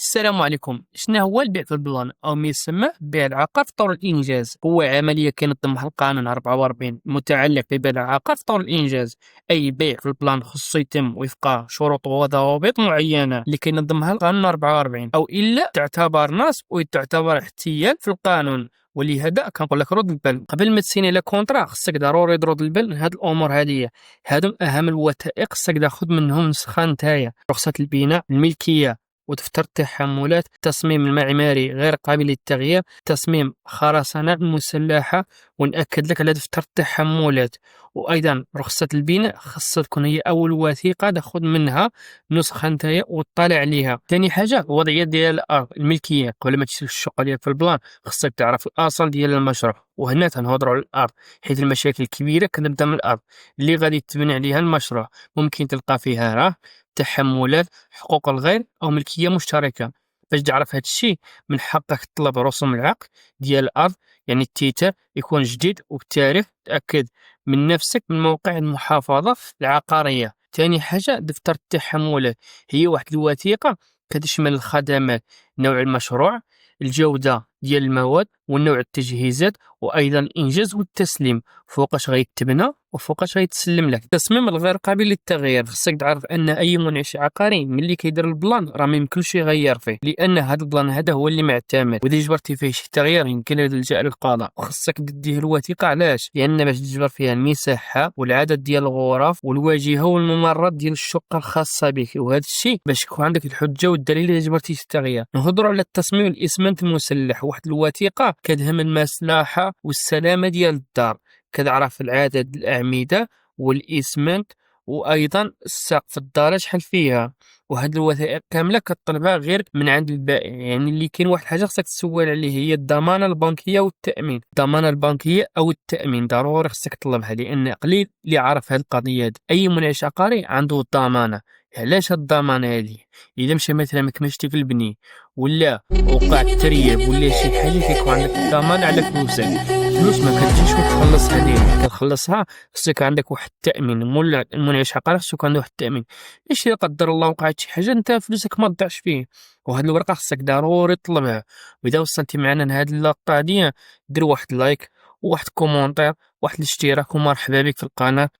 السلام عليكم. شنو هو البيع في البلان او ما يسمى بيع العقار في طور الانجاز؟ هو عمليه كينظمها القانون 44 متعلق ببيع العقار في طور الانجاز، اي بيع في البلان خصو يتم وفق شروط وضوابط معينه اللي كينظمها القانون 44 او الا تعتبر نصب وتعتبر احتيال في القانون. ولهذا كنقول لك رد البال قبل ما تسيني لا كونطرا، خصك ضروري ترد البال هاد الامور هذه. هادو اهم الوثائق خصك تاخذ منهم نسخه نتايا: رخصه البناء، الملكيه ودفتر التحملات، التصميم المعماري غير قابل للتغيير، تصميم خرسانة مسلحة، ونأكد لك على دفتر التحملات. وأيضا رخصة البناء خاصة تكون هي أول وثيقة تاخذ منها نسخة نتايا وتطالع عليها. ثاني حاجة الوضعية ديال الأرض، الملكية. قبل ما تشري الشقة ديالك في البلان خاصك تعرف الأصل ديال المشروع، وهنا تنهضروا على الأرض حيث المشاكل الكبيرة كتبدا من الأرض اللي غادي تبني عليها المشروع. ممكن تلقى فيها راه تحملات، حقوق الغير او ملكيه مشتركه. باش تعرف هذا الشيء من حقك تطلب رسوم العقد ديال الارض، يعني التيتر يكون جديد وبالتاريخ. تاكد من نفسك من موقع المحافظه العقاريه. ثاني حاجه دفتر التحملات، هي واحد الوثيقه كتشمل الخدمات، نوع المشروع، الجوده ديال المواد، والنوع التجهيزات، وايضا الانجاز والتسليم، فوقاش غيتبنى وفوقاش غيتسلم لك. التصميم الغير قابل للتغيير، خصك تعرف ان اي منعش عقاري ملي كيدير البلان راه ما يمكنش يغير فيه، لان هذا البلان هذا هو اللي معتمد، واذا جبرتي فيه شي تغيير يمكن يلجا للقضاء. وخصك تديه الوثيقه، علاش؟ لان باش تجبر فيها المساحه والعدد ديال الغرف والواجهه والممرات ديال الشقه الخاصه بك، وهذا الشيء باش يكون عندك الحجه والدليل اذا جبرتي شي تغيير. نهضروا على التصميم الاسمنت المسلح، واحد الوثيقه كتهم المصلحه والسلامه ديال الدار، كتعرف العدد الأعمدة والإسمنت وأيضا السقف الدار شحال فيها. وهاد الوثائق كاملة كطلبها غير من عند البائع، يعني اللي كاين واحد الحاجة خصك تسول عليه هي الضمانة البنكية والتأمين. الضمانة البنكية أو التأمين ضروري خصك تطلبها، لأن قليل اللي عارف هاد القضية هاد. أي منعش عقاري عنده الضمانة. علاش هاد الضمانة هادي؟ إذا مشى مثلا مكمشتي في البني ولا وقع التريب ولا شي حاجة كيكون عندك الضمان على فلوسك. فلوس ما كتجيش وتخلصها ليه، كتخلصها خصك عندك واحد التأمين. مولا المنعش عقاري خصو يكون عنده واحد التأمين، باش لا قدر الله وقعت شي حاجة انت فلوسك ما تضيعش فيه. وهاد الورقة خصك ضروري تطلبها. وإذا وصلتي معنا لهاد اللقطة هادي دير واحد لايك وواحد كومونتير واحد الاشتراك، ومرحبا بك في القناة.